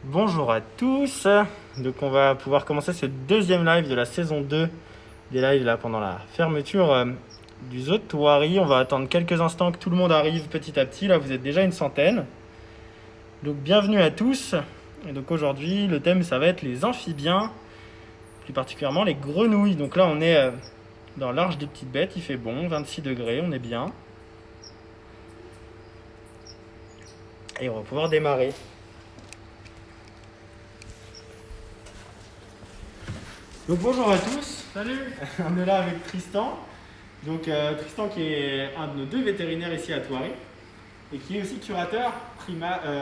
Bonjour à tous, donc on va pouvoir commencer ce deuxième live de la saison 2 des lives là pendant la fermeture du zoo de Thoiry. On va attendre quelques instants que tout le monde arrive petit à petit, là vous êtes déjà une centaine. Donc bienvenue à tous, et donc aujourd'hui le thème ça va être les amphibiens, plus particulièrement les grenouilles. Donc là on est dans l'Arche des petites bêtes, il fait bon, 26 degrés, on est bien. Et on va pouvoir démarrer. Donc bonjour à tous. Salut. On est là avec Tristan. Donc Tristan qui est un de nos deux vétérinaires ici à Thoiry et qui est aussi curateur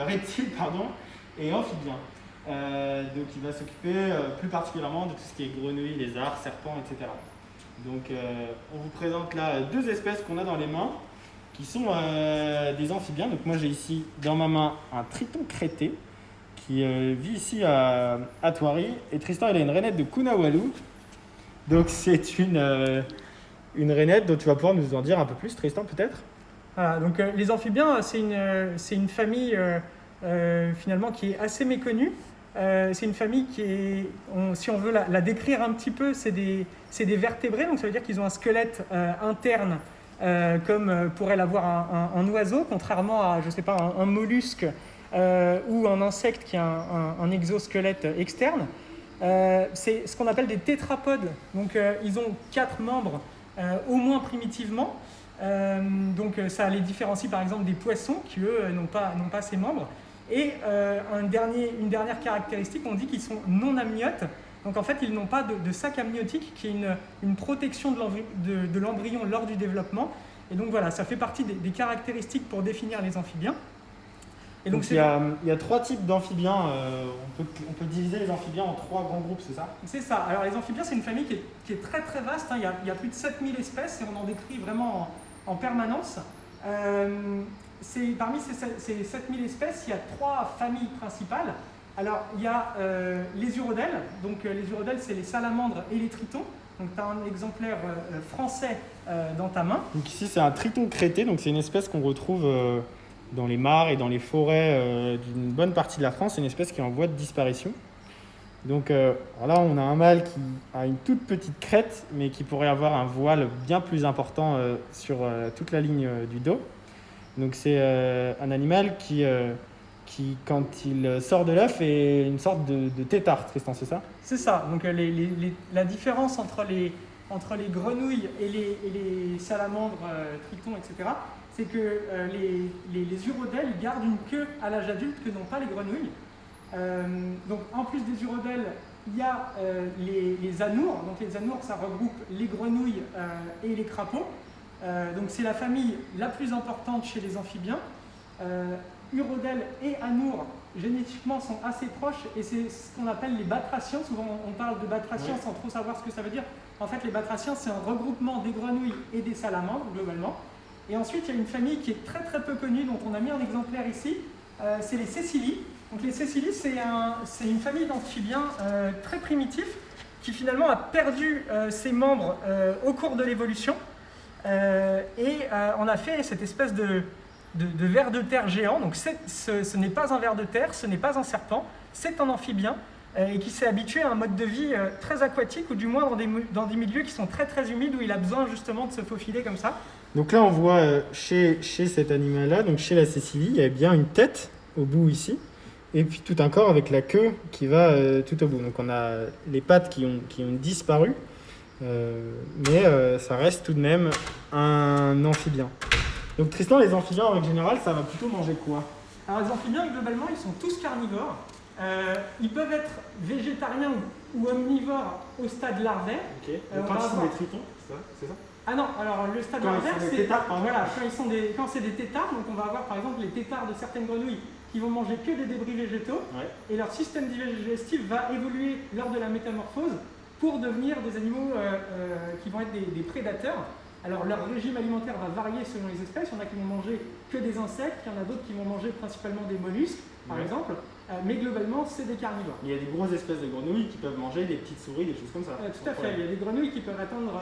reptile et amphibien. Donc il va s'occuper plus particulièrement de tout ce qui est grenouilles, lézards, serpents, etc. Donc on vous présente là deux espèces qu'on a dans les mains qui sont des amphibiens. Donc moi j'ai ici dans ma main un triton crété qui vit ici à Thoiry. Et Tristan, il a une rainette de Kunawalu. Donc c'est une rainette dont tu vas pouvoir nous en dire un peu plus, Tristan, peut-être. Voilà, donc les amphibiens, c'est une famille finalement qui est assez méconnue. C'est une famille qui est, si on veut la décrire un petit peu, c'est des vertébrés, donc ça veut dire qu'ils ont un squelette interne comme pourrait l'avoir un oiseau, contrairement à, je sais pas, un mollusque ou un insecte qui a un exosquelette externe. C'est ce qu'on appelle des tétrapodes, donc ils ont 4 membres au moins primitivement. Donc ça les différencie par exemple des poissons qui eux n'ont pas ces membres. Et une dernière caractéristique, on dit qu'ils sont non amniotes. Donc en fait ils n'ont pas de sac amniotique qui est une protection de l'embryon lors du développement. Et donc voilà, ça fait partie des caractéristiques pour définir les amphibiens. Et donc il y a 3 types d'amphibiens. On peut diviser les amphibiens en 3 grands groupes, c'est ça? C'est ça. Alors les amphibiens, c'est une famille qui est très très vaste. Hein. Il y a plus de 7000 espèces et on en décrit vraiment en permanence. Parmi ces 7000 espèces, il y a 3 familles principales. Alors il y a les urodèles. Donc les urodèles, c'est les salamandres et les tritons. Donc tu as un exemplaire français dans ta main. Donc ici c'est un triton crété, donc c'est une espèce qu'on retrouve dans les mares et dans les forêts d'une bonne partie de la France. C'est une espèce qui est en voie de disparition. Donc là, on a un mâle qui a une toute petite crête, mais qui pourrait avoir un voile bien plus important sur toute la ligne du dos. Donc c'est un animal qui, quand il sort de l'œuf, est une sorte de tétard, Tristan, c'est ça? C'est ça. Donc la différence entre les grenouilles et les salamandres, tritons, etc., c'est que les urodèles gardent une queue à l'âge adulte que n'ont pas les grenouilles. Donc en plus des urodèles, il y a les anours. Donc les anours, ça regroupe les grenouilles et les crapauds. Donc c'est la famille la plus importante chez les amphibiens. Urodèles et anours, génétiquement, sont assez proches et c'est ce qu'on appelle les batraciens. Souvent on parle de batraciens sans trop savoir ce que ça veut dire. En fait, les batraciens, c'est un regroupement des grenouilles et des salamandres, globalement. Et ensuite, il y a une famille qui est très très peu connue, dont on a mis un exemplaire ici, c'est les cécilies. Donc les cécilies, c'est une famille d'amphibiens très primitifs qui finalement a perdu ses membres au cours de l'évolution. Et on a fait cette espèce de ver de terre géant. Donc ce n'est pas un ver de terre, ce n'est pas un serpent, c'est un amphibien et qui s'est habitué à un mode de vie très aquatique, ou du moins dans des milieux qui sont très très humides où il a besoin justement de se faufiler comme ça. Donc là, on voit chez cet animal-là, donc chez la cécilie, il y a bien une tête au bout ici, et puis tout un corps avec la queue qui va tout au bout. Donc on a les pattes qui ont disparu, mais ça reste tout de même un amphibien. Donc Tristan, les amphibiens en règle générale, ça va plutôt manger quoi? Alors les amphibiens, globalement, ils sont tous carnivores. Ils peuvent être végétariens ou omnivores au stade larvaire. Ok. Donc quand ils sont des tritons, c'est ça? Ah non, alors le stade larvaire, c'est tétards, voilà, quand c'est des tétards, donc on va avoir par exemple les tétards de certaines grenouilles qui vont manger que des débris végétaux, ouais. Et leur système digestif va évoluer lors de la métamorphose pour devenir des animaux qui vont être des prédateurs. Alors leur régime alimentaire va varier selon les espèces. Il y en a qui vont manger que des insectes, il y en a d'autres qui vont manger principalement des mollusques, par exemple. Mais globalement, c'est des carnivores. Il y a des grosses espèces de grenouilles qui peuvent manger des petites souris, des choses comme ça. Tout à fait. Il y a des grenouilles qui peuvent atteindre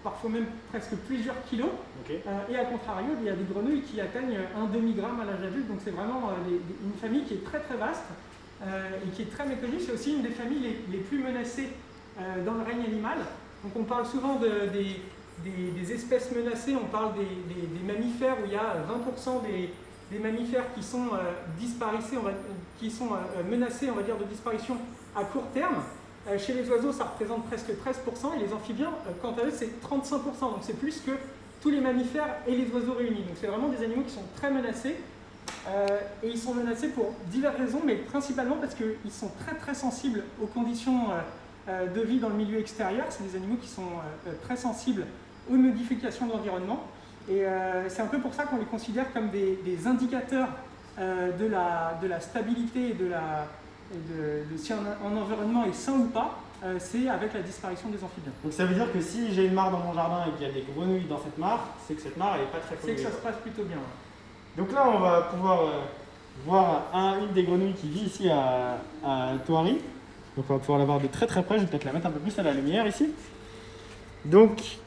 parfois même presque plusieurs kilos. Okay. Et à contrario, il y a des grenouilles qui atteignent un demi-gramme à l'âge adulte. Donc c'est vraiment une famille qui est très très vaste. et qui est très méconnue. C'est aussi une des familles les plus menacées dans le règne animal. Donc on parle souvent des espèces menacées, on parle des mammifères où il y a 20% des mammifères qui sont, menacés, on va dire, de disparition à court terme. Chez les oiseaux, ça représente presque 13%, et les amphibiens, quant à eux, c'est 35%. Donc c'est plus que tous les mammifères et les oiseaux réunis. Donc c'est vraiment des animaux qui sont très menacés. Et ils sont menacés pour diverses raisons, mais principalement parce qu'ils sont très très sensibles aux conditions de vie dans le milieu extérieur. C'est des animaux qui sont très sensibles aux modifications d'environnement. Et c'est un peu pour ça qu'on les considère comme des indicateurs de la stabilité et de si un environnement est sain ou pas. C'est avec la disparition des amphibiens. Donc ça veut dire que si j'ai une mare dans mon jardin et qu'il y a des grenouilles dans cette mare, c'est que cette mare n'est pas très polluée. C'est que ça se passe plutôt bien. Donc là, on va pouvoir voir une des grenouilles qui vit ici à Thoiry. Donc on va pouvoir la voir de très très près. Je vais peut-être la mettre un peu plus à la lumière ici. Donc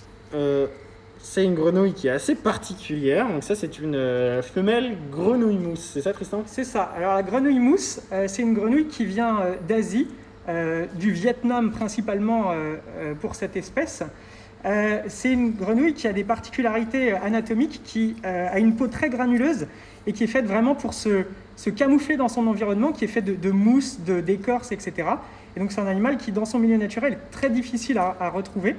c'est une grenouille qui est assez particulière. Donc ça, c'est une femelle grenouille mousse. C'est ça, Tristan? C'est ça. Alors la grenouille mousse, c'est une grenouille qui vient d'Asie, du Vietnam principalement pour cette espèce. C'est une grenouille qui a des particularités anatomiques, qui a une peau très granuleuse et qui est faite vraiment pour se camoufler dans son environnement, qui est fait de mousse, d'écorce, etc. Et donc c'est un animal qui, dans son milieu naturel, est très difficile à retrouver.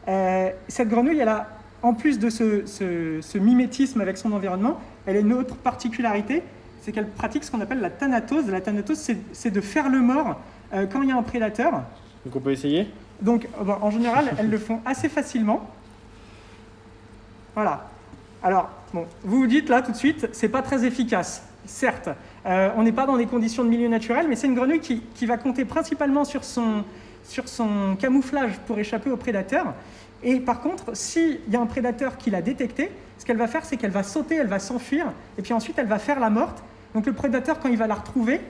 Cette grenouille, elle a, en plus de ce mimétisme avec son environnement, elle a une autre particularité, c'est qu'elle pratique ce qu'on appelle la thanatose. La thanatose, c'est de faire le mort quand il y a un prédateur. Donc on peut essayer? Donc, en général, elles le font assez facilement. Voilà. Alors, bon, vous vous dites là tout de suite, c'est pas très efficace. Certes, on n'est pas dans des conditions de milieu naturel, mais c'est une grenouille qui va compter principalement sur son camouflage pour échapper aux prédateurs. Et par contre, s'il y a un prédateur qui l'a détecté, ce qu'elle va faire, c'est qu'elle va sauter, elle va s'enfuir, et puis ensuite, elle va faire la morte. Donc le prédateur, quand il va la retrouver,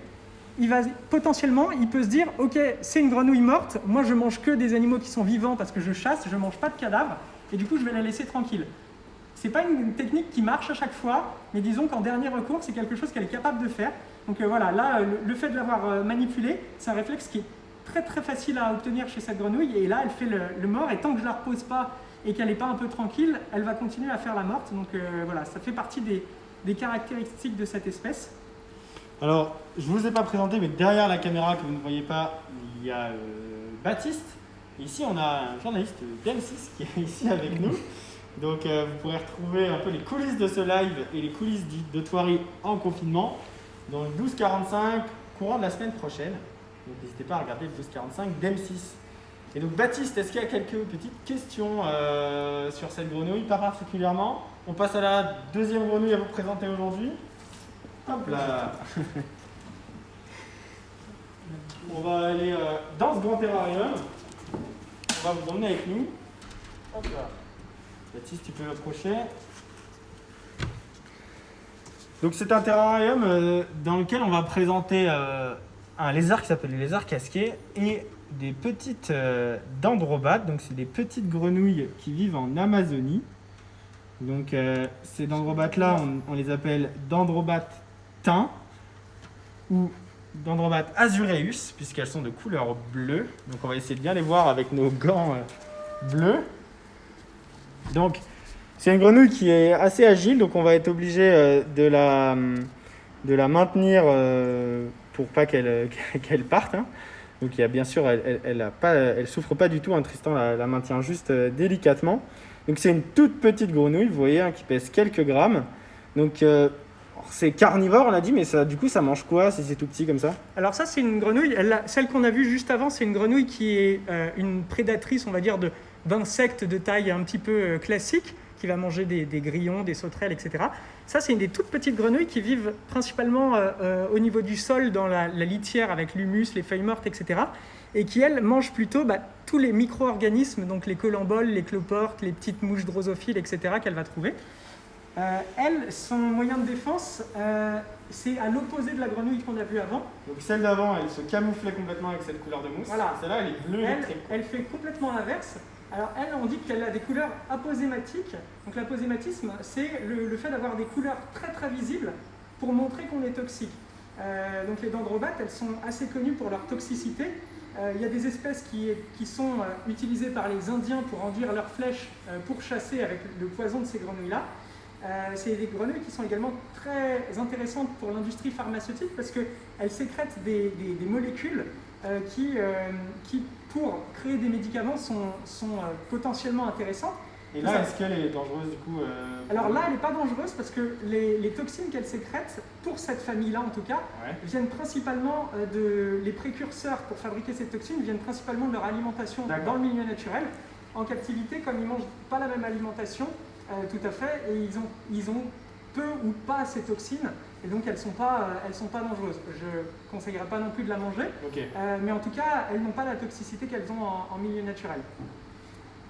il peut se dire, ok, c'est une grenouille morte, moi je mange que des animaux qui sont vivants parce que je chasse, je ne mange pas de cadavres, et du coup je vais la laisser tranquille. C'est pas une technique qui marche à chaque fois, mais disons qu'en dernier recours, c'est quelque chose qu'elle est capable de faire. Donc voilà, là, le fait de l'avoir manipulée, c'est un réflexe qui est très très facile à obtenir chez cette grenouille, et là elle fait le mort, et tant que je la repose pas et qu'elle n'est pas un peu tranquille, elle va continuer à faire la morte. Donc voilà, ça fait partie des caractéristiques de cette espèce. Alors, je ne vous ai pas présenté, mais derrière la caméra que vous ne voyez pas, il y a Baptiste. Ici, on a un journaliste d'M6 qui est ici avec nous. Donc, vous pourrez retrouver un peu les coulisses de ce live et les coulisses de Thoiry en confinement dans le 12h45 courant de la semaine prochaine. Donc, n'hésitez pas à regarder le 12h45 d'M6. Et donc, Baptiste, est-ce qu'il y a quelques petites questions sur cette grenouille? Pas particulièrement. On passe à la deuxième grenouille à vous présenter aujourd'hui. Hop là. On va aller dans ce grand terrarium. On va vous emmener avec nous. Hop là. Baptiste, tu peux l'approcher. Donc c'est un terrarium dans lequel on va présenter un lézard qui s'appelle le lézard casqué et des petites dendrobates. Donc c'est des petites grenouilles qui vivent en Amazonie. Donc ces dendrobates là, on les appelle dendrobates thym ou dendrobates azureus puisqu'elles sont de couleur bleue. Donc on va essayer de bien les voir avec nos gants bleus. Donc c'est une grenouille qui est assez agile, donc on va être obligé de la maintenir pour pas qu'elle parte. Hein. Donc il y a bien sûr, elle souffre pas du tout, hein, Tristan la maintient juste délicatement. Donc c'est une toute petite grenouille, vous voyez, hein, qui pèse quelques grammes. Donc c'est carnivore, on l'a dit, mais ça, du coup ça mange quoi si c'est tout petit comme ça? Alors ça c'est une grenouille, celle qu'on a vue juste avant, c'est une grenouille qui est une prédatrice, on va dire, d'insectes de taille un petit peu classique, qui va manger des grillons, des sauterelles, etc. Ça, c'est une des toutes petites grenouilles qui vivent principalement au niveau du sol, dans la litière avec l'humus, les feuilles mortes, etc. Et qui, elles, mangent plutôt tous les micro-organismes, donc les colamboles, les cloportes, les petites mouches drosophiles, etc. qu'elle va trouver. Elle, son moyen de défense, c'est à l'opposé de la grenouille qu'on a vue avant. Donc celle d'avant, elle se camouflait complètement avec cette couleur de mousse. Voilà. Celle-là, elle est bleue. Elle fait complètement l'inverse. Alors elle, on dit qu'elle a des couleurs aposématiques. Donc l'aposématisme, c'est le fait d'avoir des couleurs très très visibles pour montrer qu'on est toxique. Donc les dendrobates, elles sont assez connues pour leur toxicité. Il y a des espèces qui sont utilisées par les Indiens pour enduire leurs flèches pour chasser avec le poison de ces grenouilles-là. C'est des grenouilles qui sont également très intéressantes pour l'industrie pharmaceutique parce qu'elles sécrètent des molécules qui, pour créer des médicaments, sont potentiellement intéressantes. Et là, est-ce qu'elle est dangereuse du coup Alors là, elle n'est pas dangereuse parce que les toxines qu'elle sécrète, pour cette famille-là en tout cas, viennent principalement les précurseurs pour fabriquer ces toxines viennent principalement de leur alimentation dans le milieu naturel. En captivité, comme ils ne mangent pas la même alimentation, tout à fait, et ils ont peu ou pas ces toxines, et donc elles sont pas dangereuses. Je ne conseillerais pas non plus de la manger, mais en tout cas, elles n'ont pas la toxicité qu'elles ont en milieu naturel.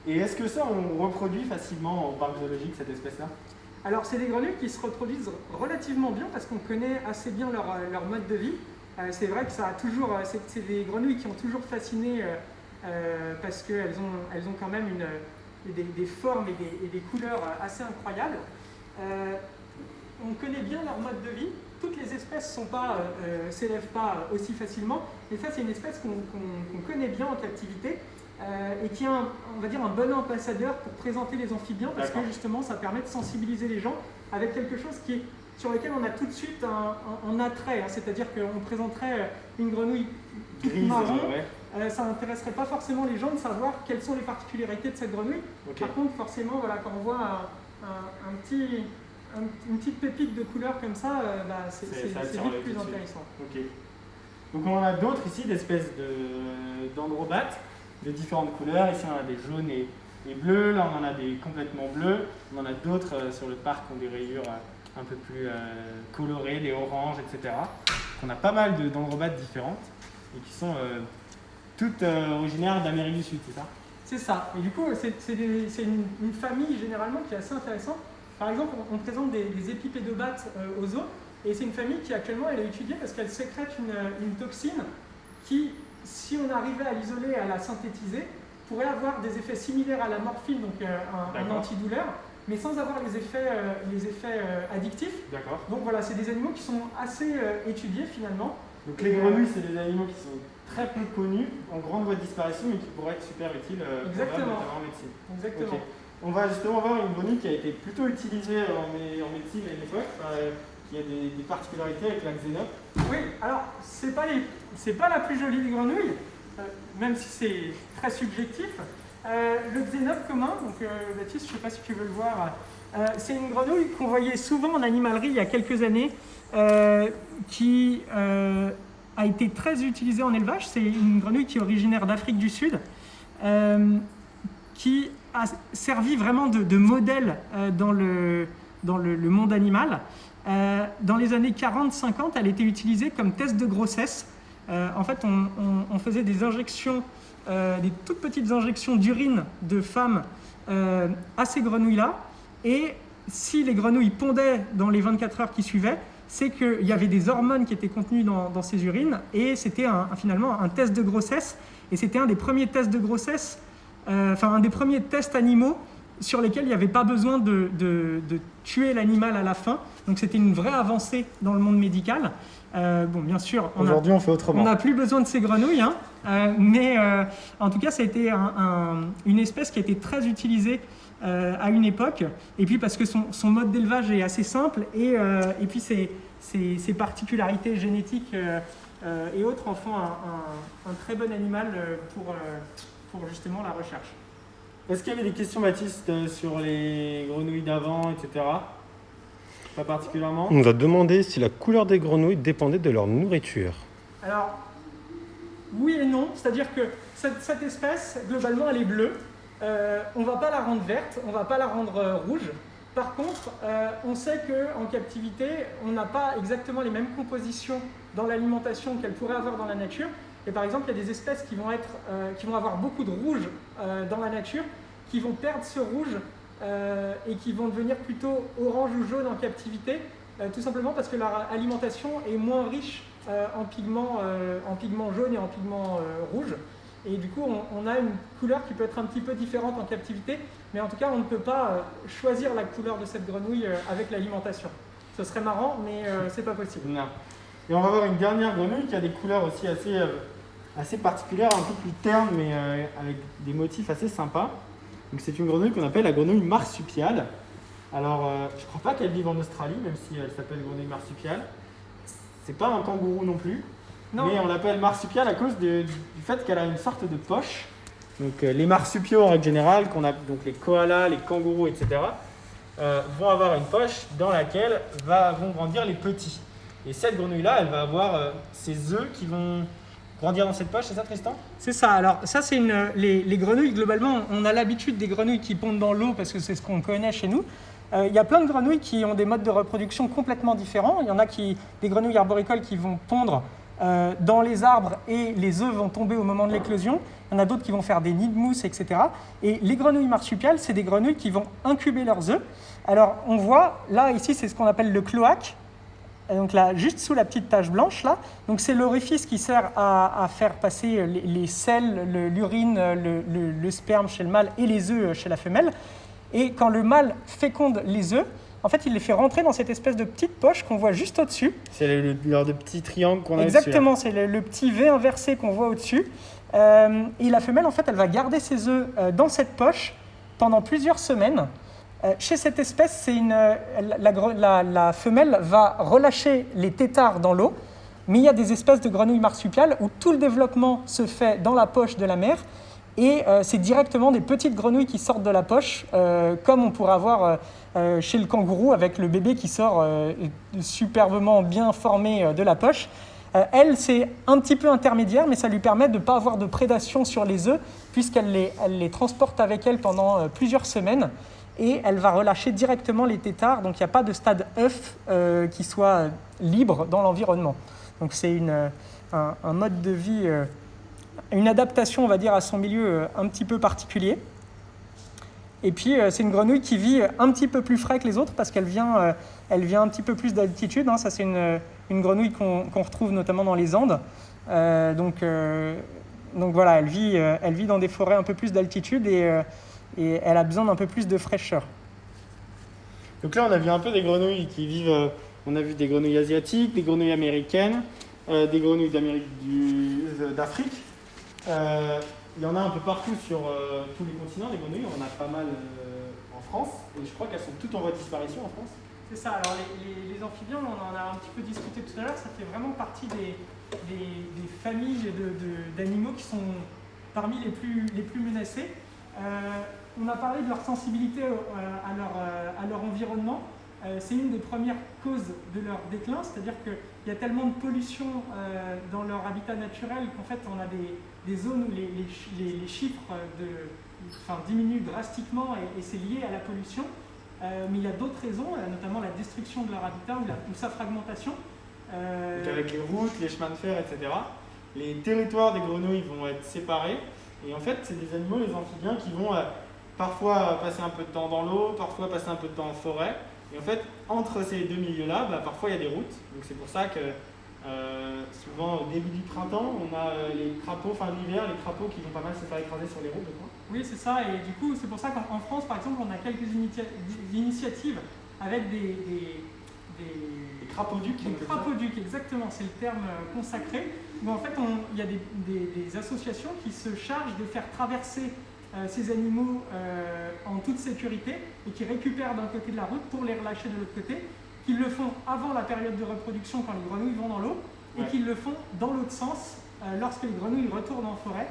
Et est-ce que ça, on reproduit facilement en parc zoologique cette espèce-là? Alors, c'est des grenouilles qui se reproduisent relativement bien parce qu'on connaît assez bien leur mode de vie. C'est vrai que ça a toujours, c'est des grenouilles qui ont toujours fasciné parce qu'elles ont quand même des formes et des couleurs assez incroyables. On connaît bien leur mode de vie. Toutes les espèces s'élèvent pas aussi facilement, mais ça, c'est une espèce qu'on connaît bien en captivité. Et qui est on va dire un bon ambassadeur pour présenter les amphibiens parce que justement ça permet de sensibiliser les gens avec quelque chose sur lequel on a tout de suite un attrait, c'est-à-dire qu'on présenterait une grenouille toute marron, ça n'intéresserait pas forcément les gens de savoir quelles sont les particularités de cette grenouille. Par contre, forcément, voilà, quand on voit une petite pépite de couleur comme ça, c'est vite plus intéressant. Donc on a d'autres ici d'espèces d'androbates de différentes couleurs. Ici on a des jaunes et bleus, là on en a des complètement bleus, on en a d'autres sur le parc qui ont des rayures un peu plus colorées, des oranges, etc. On a pas mal d'androbates différentes et qui sont toutes originaires d'Amérique du Sud, c'est ça? C'est ça, et du coup c'est une famille généralement qui est assez intéressante. Par exemple, on présente des épipédobates aux zoo, et c'est une famille qui actuellement elle est étudiée parce qu'elle sécrète une toxine qui, si on arrivait à l'isoler et à la synthétiser, pourrait avoir des effets similaires à la morphine, donc un antidouleur, mais sans avoir les effets addictifs. Donc voilà, c'est des animaux qui sont assez étudiés finalement. Donc les grenouilles, c'est des animaux qui sont très peu connus, en grande voie de disparition, mais qui pourraient être super utiles notamment en médecine. Exactement. On va justement voir une grenouille qui a été plutôt utilisée en médecine à une époque, qui a des particularités avec la xénope. Oui, alors c'est pas la plus jolie des grenouilles, même si c'est très subjectif. Le xénope commun, donc Baptiste, je ne sais pas si tu veux le voir, c'est une grenouille qu'on voyait souvent en animalerie il y a quelques années, qui a été très utilisée en élevage. C'est une grenouille qui est originaire d'Afrique du Sud, qui a servi vraiment de modèle dans le monde animal. Dans les années 40-50, elle était utilisée comme test de grossesse. En fait, on faisait des injections, des toutes petites injections d'urine de femmes à ces grenouilles-là. Et si les grenouilles pondaient dans les 24 heures qui suivaient, c'est qu'il y avait des hormones qui étaient contenues dans ces urines. Et c'était finalement un test de grossesse. Et c'était un des premiers tests de grossesse, un des premiers tests animaux sur lesquels il n'y avait pas besoin de tuer l'animal à la fin. Donc c'était une vraie avancée dans le monde médical. Bon, bien sûr, aujourd'hui on fait autrement. On n'a plus besoin de ces grenouilles, mais en tout cas, ça a été une espèce qui a été très utilisée à une époque. Et puis parce que son mode d'élevage est assez simple, et puis ses particularités génétiques et autres en font un très bon animal pour justement la recherche. Est-ce qu'il y avait des questions, Baptiste, sur les grenouilles d'avant, etc.? Pas particulièrement. On nous a demandé si la couleur des grenouilles dépendait de leur nourriture. Alors, oui et non. C'est-à-dire que cette espèce, globalement, elle est bleue. On ne va pas la rendre verte, on ne va pas la rendre rouge. Par contre, on sait qu'en captivité, on n'a pas exactement les mêmes compositions dans l'alimentation qu'elle pourrait avoir dans la nature. Et par exemple, il y a des espèces qui vont avoir beaucoup de rouge dans la nature, qui vont perdre ce rouge et qui vont devenir plutôt orange ou jaune en captivité, tout simplement parce que leur alimentation est moins riche en pigments jaunes et en pigments rouges. Et du coup, on a une couleur qui peut être un petit peu différente en captivité, mais en tout cas, on ne peut pas choisir la couleur de cette grenouille avec l'alimentation. Ce serait marrant, mais c'est pas possible. Non. Et on va voir une dernière grenouille qui a des couleurs aussi assez particulières, un peu plus ternes, mais avec des motifs assez sympas. Donc c'est une grenouille qu'on appelle la grenouille marsupiale. Alors, je ne crois pas qu'elle vive en Australie, même si elle s'appelle grenouille marsupiale. C'est pas un kangourou non plus, Non. mais on l'appelle marsupiale à cause du fait qu'elle a une sorte de poche. Donc les marsupiaux en règle générale, donc les koalas, les kangourous, etc., vont avoir une poche dans laquelle vont grandir les petits. Et cette grenouille-là, elle va avoir ses œufs qui vont grandir dans cette poche, c'est ça Tristan? C'est ça. Alors ça, c'est les grenouilles, globalement, on a l'habitude des grenouilles qui pondent dans l'eau parce que c'est ce qu'on connaît chez nous. Il y a plein de grenouilles qui ont des modes de reproduction complètement différents. Il y en a des grenouilles arboricoles qui vont pondre dans les arbres et les œufs vont tomber au moment de l'éclosion. Il y en a d'autres qui vont faire des nids de mousse, etc. Et les grenouilles marsupiales, c'est des grenouilles qui vont incuber leurs œufs. Alors on voit, là, ici, c'est ce qu'on appelle le cloaque. Donc là, juste sous la petite tache blanche, là. Donc c'est l'orifice qui sert à faire passer les selles, l'urine, le sperme chez le mâle et les œufs chez la femelle. Et quand le mâle féconde les œufs, en fait, il les fait rentrer dans cette espèce de petite poche qu'on voit juste au-dessus. C'est le genre de petit triangle qu'on a Exactement, c'est le petit V inversé qu'on voit au-dessus. Et la femelle, en fait, elle va garder ses œufs dans cette poche pendant plusieurs semaines. Chez cette espèce, la femelle va relâcher les têtards dans l'eau, mais il y a des espèces de grenouilles marsupiales où tout le développement se fait dans la poche de la mère. Et c'est directement des petites grenouilles qui sortent de la poche, comme on pourrait avoir chez le kangourou avec le bébé qui sort superbement bien formé de la poche. Elle, c'est un petit peu intermédiaire, mais ça lui permet de ne pas avoir de prédation sur les œufs, puisqu'elle les transporte avec elle pendant plusieurs semaines. Et elle va relâcher directement les têtards, donc il n'y a pas de stade œuf qui soit libre dans l'environnement. Donc c'est un mode de vie... une adaptation, on va dire, à son milieu un petit peu particulier. Et puis, c'est une grenouille qui vit un petit peu plus frais que les autres parce qu'elle vient un petit peu plus d'altitude. Ça, c'est une grenouille qu'on retrouve notamment dans les Andes. Donc voilà, elle vit dans des forêts un peu plus d'altitude et elle a besoin d'un peu plus de fraîcheur. Donc là, on a vu un peu des grenouilles qui vivent... on a vu des grenouilles asiatiques, des grenouilles américaines, des grenouilles d'Afrique. Il y en a un peu partout sur tous les continents, des grenouilles. On en a pas mal en France. Et je crois qu'elles sont toutes en voie de disparition en France. C'est ça. Alors les amphibiens, on en a un petit peu discuté tout à l'heure. Ça fait vraiment partie des familles d'animaux qui sont parmi les plus menacés. On a parlé de leur sensibilité à leur environnement. C'est une des premières causes de leur déclin, c'est-à-dire qu'il y a tellement de pollution dans leur habitat naturel qu'en fait on a des zones où les chiffres diminuent drastiquement et c'est lié à la pollution. Mais il y a d'autres raisons, notamment la destruction de leur habitat ou sa fragmentation. Donc avec les routes, les chemins de fer, etc., les territoires des grenouilles vont être séparés. Et en fait, c'est des animaux, les amphibiens, qui vont parfois passer un peu de temps dans l'eau, parfois passer un peu de temps en forêt. Et en fait, entre ces deux milieux-là, parfois il y a des routes. Donc c'est pour ça que souvent au début du printemps, on a les crapauds, l'hiver, les crapauds qui vont pas mal se faire écraser sur les routes. Oui, c'est ça. Et du coup, c'est pour ça qu'en France, par exemple, on a quelques initiatives avec des crapauducs. Des crapauducs, exactement, c'est le terme consacré. Où en fait, il y a des associations qui se chargent de faire traverser ces animaux en toute sécurité et qui récupèrent d'un côté de la route pour les relâcher de l'autre côté, qu'ils le font avant la période de reproduction quand les grenouilles vont dans l'eau et qu'ils le font dans l'autre sens lorsque les grenouilles retournent en forêt.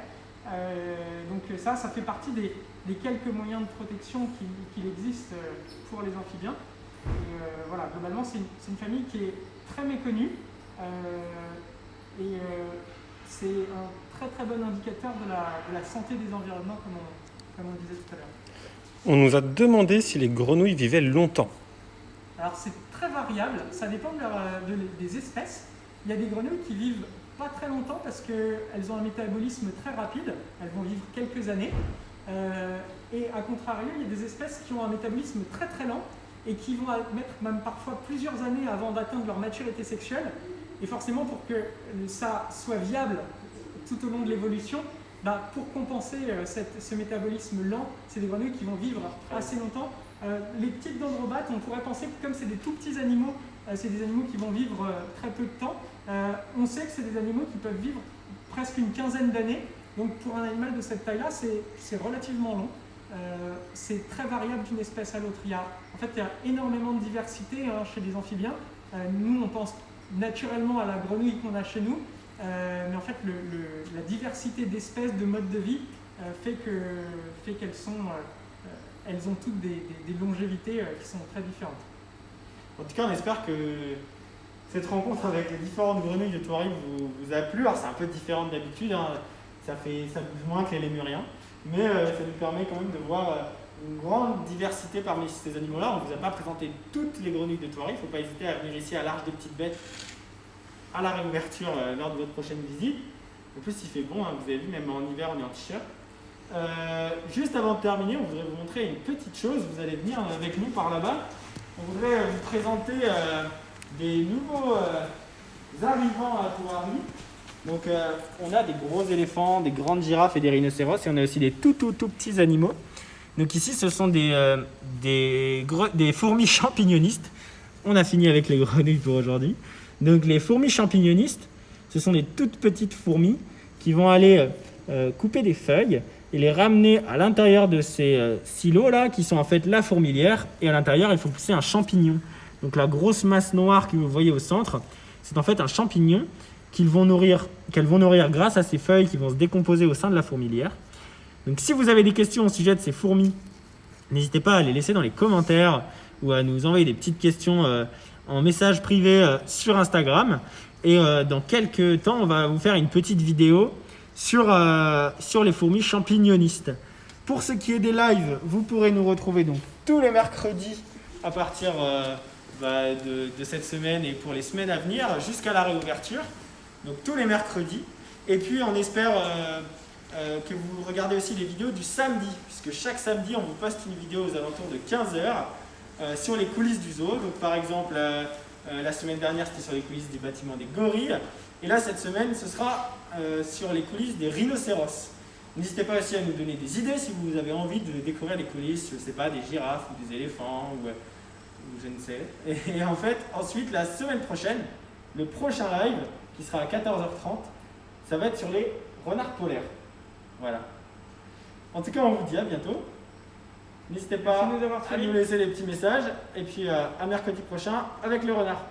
Donc ça fait partie des quelques moyens de protection qu'il existe pour les amphibiens. Voilà, globalement c'est une famille qui est très méconnue c'est un très très bon indicateur de la santé des environnements comme on disait tout à l'heure. On nous a demandé si les grenouilles vivaient longtemps. Alors c'est très variable, ça dépend des espèces. Il y a des grenouilles qui vivent pas très longtemps parce qu'elles ont un métabolisme très rapide, elles vont vivre quelques années. Et à contrario, il y a des espèces qui ont un métabolisme très très lent et qui vont mettre même parfois plusieurs années avant d'atteindre leur maturité sexuelle. Et forcément, pour que ça soit viable tout au long de l'évolution, pour compenser ce métabolisme lent, c'est des grenouilles qui vont vivre assez longtemps, Les petites dendrobates, on pourrait penser que comme c'est des tout petits animaux, c'est des animaux qui vont vivre très peu de temps. On sait que c'est des animaux qui peuvent vivre presque une quinzaine d'années. Donc pour un animal de cette taille-là, c'est relativement long. C'est très variable d'une espèce à l'autre. Il y a énormément de diversité chez les amphibiens. Nous, on pense naturellement à la grenouille qu'on a chez nous, mais en fait, la diversité d'espèces, de modes de vie fait qu'elles elles ont toutes des longévités qui sont très différentes. En tout cas, on espère que cette rencontre avec les différentes grenouilles de Thoiry vous a plu. Alors, c'est un peu différent d'habitude, hein. Ça bouge moins que les lémuriens, mais ça nous permet quand même de voir une grande diversité parmi ces animaux-là. On ne vous a pas présenté toutes les grenouilles de Thoiry. Il ne faut pas hésiter à venir ici à l'Arche des Petites Bêtes à la réouverture lors de votre prochaine visite. En plus, il fait bon, hein. Vous avez vu, même en hiver, on est en t-shirt. Juste avant de terminer, on voudrait vous montrer une petite chose. Vous allez venir avec nous par là-bas. On voudrait vous présenter des nouveaux arrivants à Thoiry. Donc on a des gros éléphants, des grandes girafes et des rhinocéros, et on a aussi des tout petits animaux. Donc ici, ce sont des fourmis champignonistes. On a fini avec les grenouilles pour aujourd'hui. Donc les fourmis champignonistes, ce sont des toutes petites fourmis qui vont aller couper des feuilles et les ramener à l'intérieur de ces silos-là, qui sont en fait la fourmilière. Et à l'intérieur, il faut pousser un champignon. Donc la grosse masse noire que vous voyez au centre, c'est en fait un champignon qu'elles vont nourrir grâce à ces feuilles qui vont se décomposer au sein de la fourmilière. Donc si vous avez des questions au sujet de ces fourmis, n'hésitez pas à les laisser dans les commentaires ou à nous envoyer des petites questions en message privé sur Instagram. Et dans quelques temps, on va vous faire une petite vidéo sur les fourmis champignonistes. Pour ce qui est des lives, vous pourrez nous retrouver donc tous les mercredis à partir de cette semaine et pour les semaines à venir jusqu'à la réouverture. Donc tous les mercredis. Et puis on espère que vous regardez aussi les vidéos du samedi, puisque chaque samedi on vous poste une vidéo aux alentours de 15h sur les coulisses du zoo. Donc par exemple la semaine dernière c'était sur les coulisses du bâtiment des gorilles, et là cette semaine ce sera sur les coulisses des rhinocéros. N'hésitez pas aussi à nous donner des idées si vous avez envie de découvrir les coulisses, je ne sais pas, des girafes ou des éléphants ou je ne sais. Et en fait ensuite la semaine prochaine, le prochain live qui sera à 14h30, ça va être sur les renards polaires. Voilà. En tout cas, on vous dit à bientôt. N'hésitez pas à nous laisser des petits messages. Et puis à mercredi prochain avec le renard.